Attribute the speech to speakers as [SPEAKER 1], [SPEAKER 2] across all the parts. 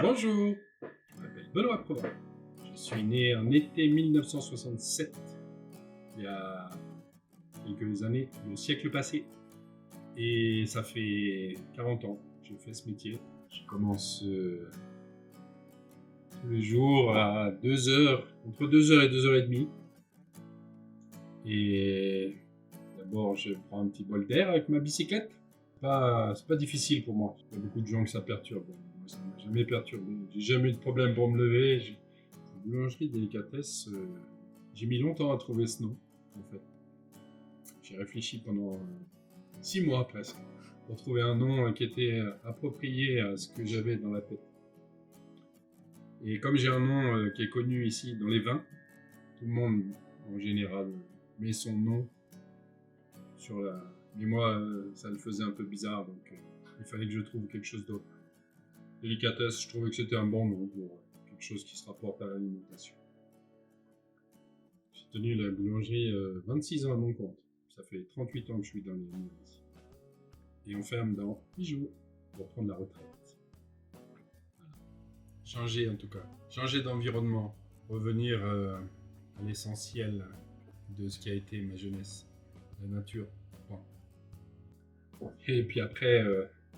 [SPEAKER 1] Bonjour, je m'appelle Benoît Provence. Je suis né en été 1967, il y a quelques années, le siècle passé. Et ça fait 40 ans que je fais ce métier. Je commence tous les jours à 2 heures, entre 2 heures et 2 heures et demie. Et d'abord, je prends un petit bol d'air avec ma bicyclette. C'est pas difficile pour moi. Il y a beaucoup de gens que ça perturbe. Moi, ça m'a jamais perturbé. J'ai jamais eu de problème pour me lever. Boulangerie délicatesse, j'ai mis longtemps à trouver ce nom, en fait. J'ai réfléchi pendant 6 mois presque pour trouver un nom qui était approprié à ce que j'avais dans la tête. Et comme j'ai un nom qui est connu ici dans les vins, tout le monde en général met son nom sur la. Mais moi, ça le faisait un peu bizarre, donc il fallait que je trouve quelque chose d'autre. Délicatesse, je trouvais que c'était un bon nom pour quelque chose qui se rapporte à l'alimentation. J'ai tenu la boulangerie 26 ans à mon compte. Ça fait 38 ans que je suis dans les murs ici. Et on ferme dans 10 jours pour prendre la retraite. Voilà. Changer en tout cas. Changer d'environnement. Revenir à l'essentiel de ce qui a été ma jeunesse. La nature. Bon. Et puis après,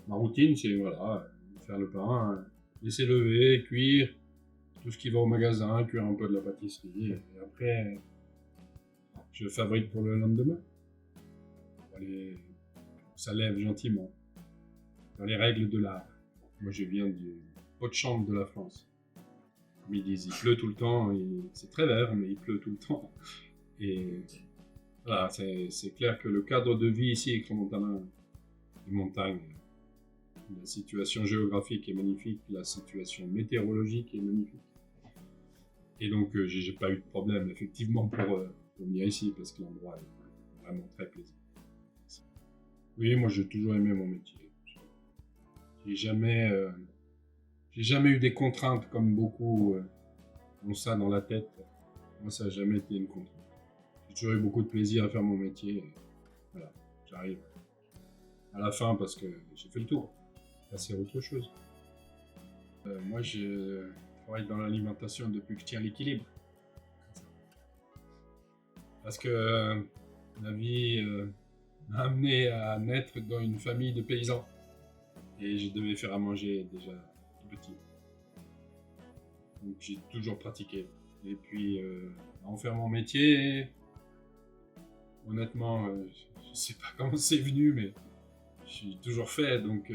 [SPEAKER 1] ma routine, c'est voilà, faire le pain, laisser lever, cuire, tout ce qui va au magasin, cuire un peu de la pâtisserie. Et après, je fabrique pour le lendemain. Ça lève gentiment, dans les règles de l'art. Moi, je viens du haut de chambre de la France. Comme ils disent, il pleut tout le temps, c'est très vert, mais il pleut tout le temps. Et voilà, c'est clair que le cadre de vie ici, Crans-Montana, les montagnes, la situation géographique est magnifique, la situation météorologique est magnifique. Et donc, j'ai pas eu de problème, effectivement, pour venir ici, parce que l'endroit est vraiment très plaisant. Oui, moi j'ai toujours aimé mon métier. J'ai jamais, euh, j'ai jamais eu des contraintes comme beaucoup ont ça dans la tête. Moi, ça n'a jamais été une contrainte. J'ai toujours eu beaucoup de plaisir à faire mon métier. Et voilà, j'arrive à la fin parce que j'ai fait le tour. Passer à autre chose. Moi, je travaille dans l'alimentation depuis que je tiens l'équilibre. Parce que la vie m'a amené à naître dans une famille de paysans. Et je devais faire à manger déjà tout petit. Donc j'ai toujours pratiqué. Et puis en faire mon métier, honnêtement, je sais pas comment c'est venu, mais j'ai toujours fait, donc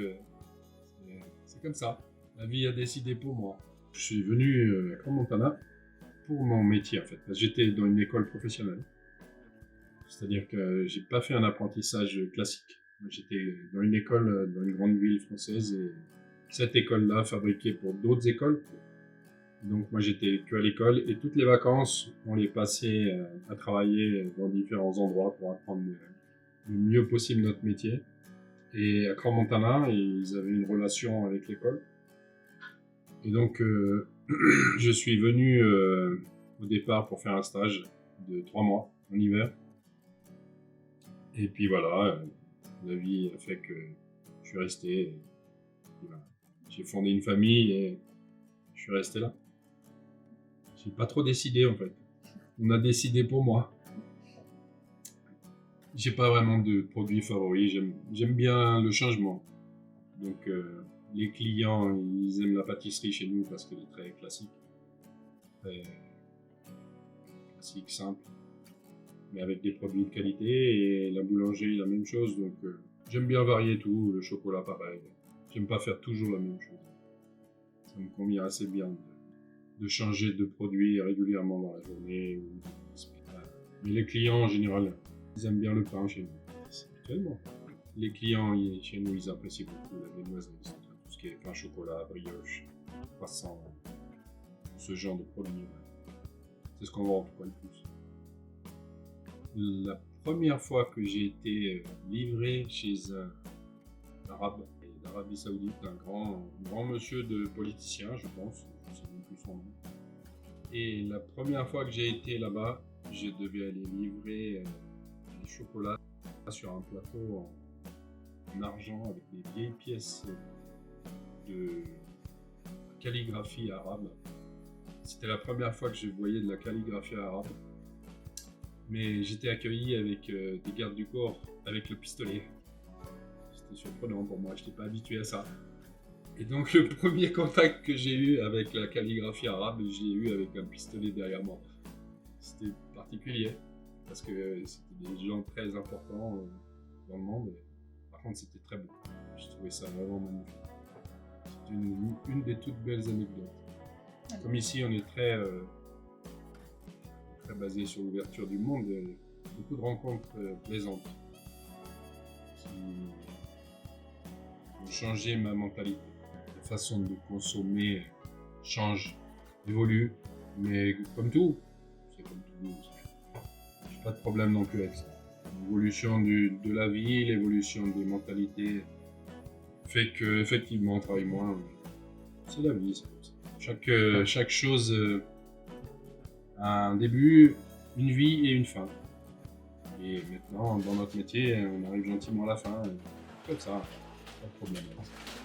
[SPEAKER 1] c'est comme ça. La vie a décidé pour moi. Je suis venu à Crans-Montana pour mon métier en fait. J'étais dans une école professionnelle. C'est-à-dire que j'ai pas fait un apprentissage classique. J'étais dans une école dans une grande ville française et cette école-là fabriquait pour d'autres écoles. Donc moi j'étais que à l'école et toutes les vacances on les passait à travailler dans différents endroits pour apprendre le mieux possible notre métier. Et à Crans-Montana, ils avaient une relation avec l'école. Et donc je suis venu au départ pour faire un stage de 3 mois en hiver. Et puis voilà, la vie a fait que je suis resté. Et voilà. J'ai fondé une famille et je suis resté là. J'ai pas trop décidé en fait. On a décidé pour moi. J'ai pas vraiment de produit favori. J'aime bien le changement. Donc les clients, ils aiment la pâtisserie chez nous parce qu'elle est très classique. Très classique, simple. Mais avec des produits de qualité. Et la boulangerie, la même chose. Donc j'aime bien varier tout. Le chocolat, pareil. J'aime pas faire toujours la même chose. Ça me convient assez bien de changer de produit régulièrement dans la journée. Mais les clients, en général, ils aiment bien le pain chez nous. Habituellement. Les clients chez nous, ils apprécient beaucoup la viennoiserie. Tout ce qui est pain, chocolat, brioche, croissant, ce genre de produits. C'est ce qu'on vend en tout cas le plus. La première fois que j'ai été livré chez un arabe d'Arabie Saoudite, un grand monsieur de politicien, je pense, je ne sais même plus son nom. Et la première fois que j'ai été là-bas, je devais aller livrer des chocolats sur un plateau en argent avec des vieilles pièces de calligraphie arabe. C'était la première fois que je voyais de la calligraphie arabe. Mais j'étais accueilli avec des gardes du corps avec le pistolet. C'était surprenant pour moi, je n'étais pas habitué à ça. Et donc le premier contact que j'ai eu avec la calligraphie arabe, je l'ai eu avec un pistolet derrière moi. C'était particulier, parce que c'était des gens très importants dans le monde. Et par contre, c'était très beau. Je trouvais ça vraiment magnifique. C'est une des toutes belles anecdotes. Comme ici, on est très basé sur l'ouverture du monde, beaucoup de rencontres plaisantes qui ont changé ma mentalité. La façon de consommer change, évolue, mais comme tout, c'est comme tout. J'ai pas de problème non plus avec ça. L'évolution de la vie, l'évolution des mentalités fait que effectivement on travaille moins. C'est la vie, c'est comme ça. Chaque chose a un début, une vie et une fin. Et maintenant, dans notre métier, on arrive gentiment à la fin. Comme ça, pas de problème.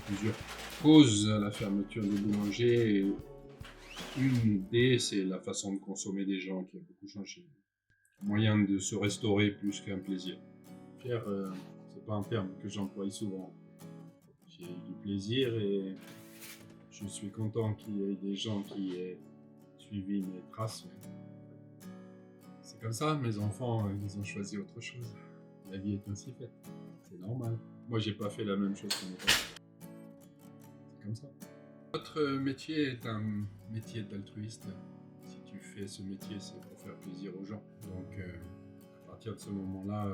[SPEAKER 1] Plusieurs causes à la fermeture des boulangers. Une idée, c'est la façon de consommer des gens qui a beaucoup changé. Moyen de se restaurer plus qu'un plaisir. Pierre, c'est pas un terme que j'emploie souvent. J'ai du plaisir et je suis content qu'il y ait des gens qui aient suivi mes traces. C'est comme ça, mes enfants, ils ont choisi autre chose. La vie est ainsi faite. C'est normal. Moi, j'ai pas fait la même chose que mes parents. C'est comme ça. Notre métier est un métier d'altruiste. Si tu fais ce métier, c'est pour faire plaisir aux gens. Donc, à partir de ce moment-là,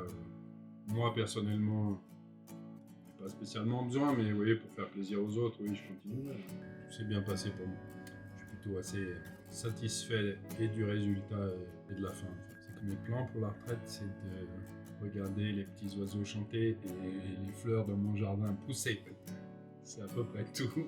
[SPEAKER 1] moi, personnellement, j'ai pas spécialement besoin, mais oui, pour faire plaisir aux autres, oui, je continue. Tout s'est bien passé pour moi. Je suis plutôt assez satisfait et du résultat et de la fin. C'est que mes plans pour la retraite, c'est de regarder les petits oiseaux chanter et les fleurs dans mon jardin pousser. C'est à peu près tout.